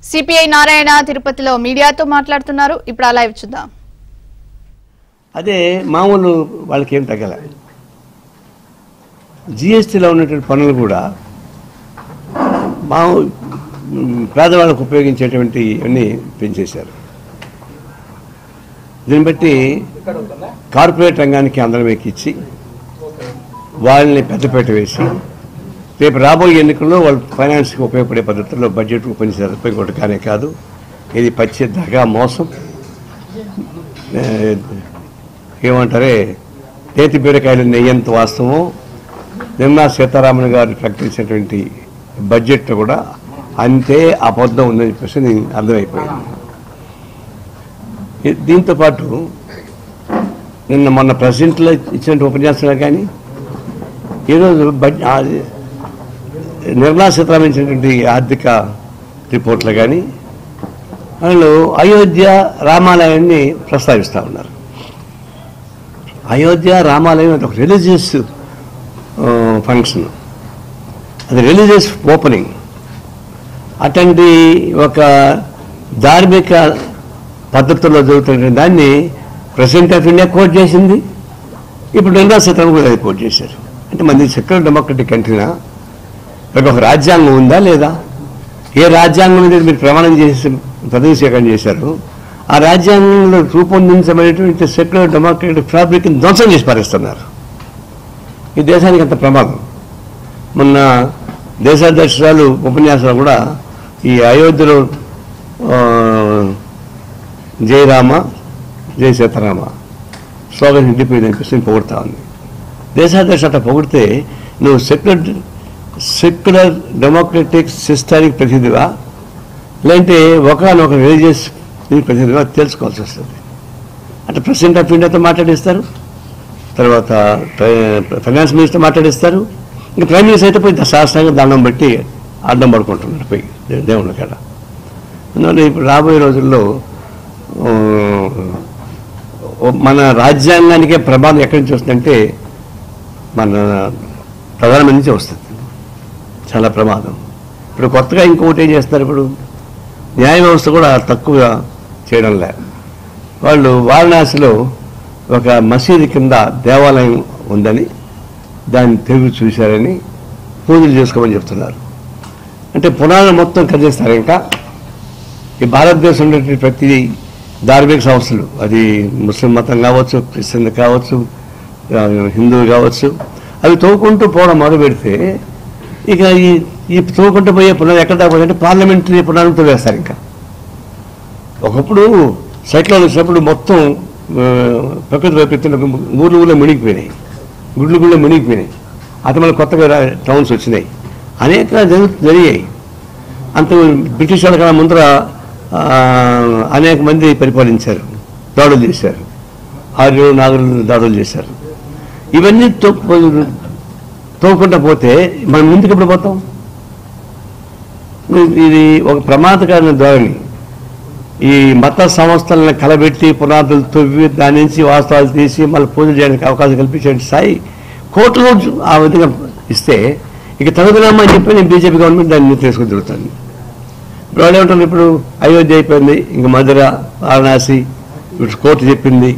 CPI Narayana తిరుపతిలో మీడియాతో మాట్లాడుతున్నారు. ఇప్పుడు ఆ లైవ్ చూద్దాం. అదే మామూలు వాళ్ళకి ఏం తగ్గల. జిఎస్టీలో ఉన్నటువంటి పనులు కూడా పేదవాళ్ళకు ఉపయోగించేటువంటి అన్నీ పెంచేశారు. దీన్ని బట్టి కార్పొరేట్ రంగానికి అందరం ఎక్కించి వాళ్ళని పెద్దపేట వేసి రేపు రాబోయే ఎన్నికల్లో వాళ్ళు ఫైనాన్స్కి ఉపయోగపడే పద్ధతుల్లో బడ్జెట్ రూపొందించారు. ఇంకోటి కానే కాదు, ఇది పచ్చి దగా మోసం. ఏమంటారే, నేతి బీరకాయలు నెయ్యంత వాస్తవం. నిర్మలా సీతారామన్ గారు ప్రకటించినటువంటి బడ్జెట్ కూడా అంతే అబద్ధం ఉందని చెప్పేసి అర్థమైపోయింది. దీంతోపాటు మొన్న ప్రెసిడెంట్లో ఇచ్చిన ఉపన్యాసంలో కానీ ఈరోజు నిర్మలా సీతారామన్ ఇచ్చినటువంటి ఆర్థిక రిపోర్ట్లు కానీ వాళ్ళు అయోధ్య రామాలయాన్ని ప్రస్తావిస్తూ ఉన్నారు. అయోధ్య రామాలయం అది ఒక రిలీజియస్ ఫంక్షన్, అది రిలీజియస్ ఓపెనింగ్. అటువంటి ఒక ధార్మిక పద్ధతుల్లో జరుగుతున్న దాన్ని ప్రెసిడెంట్ ఆఫ్ ఇండియా కోట్ చేసింది. ఇప్పుడు నిర్మలా సీతారామన్ కూడా కోట్ చేశారు. అంటే మనది సెక్యులర్ డెమోక్రటిక్ కంట్రీనా? ఒక రాజ్యాంగం ఉందా లేదా? ఏ రాజ్యాంగం మీద మీరు ప్రమాణం చేసి ప్రతిజ్ఞ స్వీకారం చేశారు? ఆ రాజ్యాంగంలో రూపొందించబడేటువంటి సెక్యులర్ డెమోక్రటిక్ ఫ్యాబ్రిక్ని ధ్వంసం చేసి పారేస్తున్నారు. ఈ దేశానికి అంత ప్రమాదం. మొన్న దేశాధ్యక్షురాలు ఉపన్యాసాలు కూడా ఈ అయోధ్యలో జై రామ జై సీతారామ స్లోగన్ హిండిపోయింది అనిపిస్తుంది, పొగుడుతూ ఉంది. దేశాధ్యక్షుడు అట్లా పొగిడితే నువ్వు సెక్యులర్ డెమోక్రటిక్ సిస్టానికి ప్రతినిధివా, లేదంటే ఒకనొక రిలీజియస్ ప్రతినిధివా తెలుసుకోవాల్సి వస్తుంది. అంటే ప్రెసిడెంట్ ఆఫ్ ఇండియాతో మాట్లాడిస్తారు, తర్వాత ఫైనాన్స్ మినిస్టర్ మాట్లాడిస్తారు, ఇంకా ప్రైమ్ మినిస్టర్ అయితే పోయి శాస్త్రంగా దండం బట్టి అడ్డం పడుకుంటున్నారు పోయి దేవుళ్ళ కాడ. అందువల్ల ఇప్పుడు రాబోయే రోజుల్లో మన రాజ్యాంగానికే ప్రమాదం ఎక్కడి నుంచి వస్తుందంటే మన ప్రధానమంత్రి నుంచి వస్తుంది. చాలా ప్రమాదం. ఇప్పుడు కొత్తగా ఇంకొకటి ఏం చేస్తారు, ఇప్పుడు న్యాయ వ్యవస్థ కూడా తక్కువగా చేయడం లేదు. వాళ్ళు వారణాసిలో ఒక మసీదు కింద దేవాలయం ఉందని దాన్ని తిరిగి చూశారని పూజలు చేసుకోమని చెప్తున్నారు. అంటే పునాదులు మొత్తం కదిలిస్తారు. ఇంకా ఈ భారతదేశంలో ఉన్నటువంటి ప్రతి ధార్మిక సంస్థలు, అది ముస్లిం మతం కావచ్చు, క్రిస్టియన్ కావచ్చు, హిందువు కావచ్చు, అవి తోకుంటూ పోవడం మొదలు పెడితే ఇక ఈ తోకుంటూ పోయే పునాది ఎక్కడ దాకా పార్లమెంటరీ పునాదులతో వేస్తారు. ఇంకా ఒకప్పుడు సైక్లోన్ వచ్చినప్పుడు మొత్తం ప్రకృతి వైపరీత్యంలో ఊళ్ళో మునిగిపోయినాయి, గుళ్ళు మునిగిపోయినాయి. అది మళ్ళీ కొత్తగా టౌన్స్ వచ్చినాయి, అనేక జరిగాయి. అంత బ్రిటిష్ వాళ్ళ కన్నా ముందర అనేక మంది పరిపాలించారు, దాడులు చేశారు, ఆర్యులు నాగరులు దాడులు చేశారు. ఇవన్నీ తోకుండా పోతే మనం ముందుకు ఎప్పుడు పోతాం? ఇది ఒక ప్రమాదకరమైన ధోరణి. ఈ మత సంస్థలను కలబెట్టి పునాదులు తవ్వి దాని నుంచి వాస్తవాలు తీసి మళ్ళీ పూజలు చేయడానికి అవకాశం కల్పించే స్థాయి కోర్టులో ఆ విధంగా ఇస్తే ఇక తగుదనమ్మా అని చెప్పి నేను బీజేపీ గవర్నమెంట్ దాన్ని తీసుకుని తిరుగుతాను. ఇప్పుడు వాళ్ళు ఏమంటారు, ఇప్పుడు అయోధ్య అయిపోయింది, ఇంక మధుర వారణాసి ఇప్పుడు కోర్టు చెప్పింది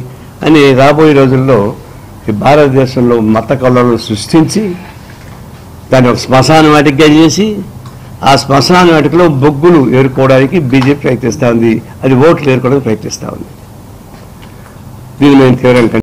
అని రాబోయే రోజుల్లో ఈ భారతదేశంలో మత కళలను సృష్టించి దాన్ని ఒక శ్మశాన వాటికగా చేసి ఆ శ్మశాన వాటికలో బొగ్గులు ఏరుకోవడానికి బీజేపీ ప్రయత్నిస్తూ ఉంది, అది ఓట్లు ఏరుకోవడానికి ప్రయత్నిస్తూ ఉంది. దీన్ని మేము తీవ్రంగా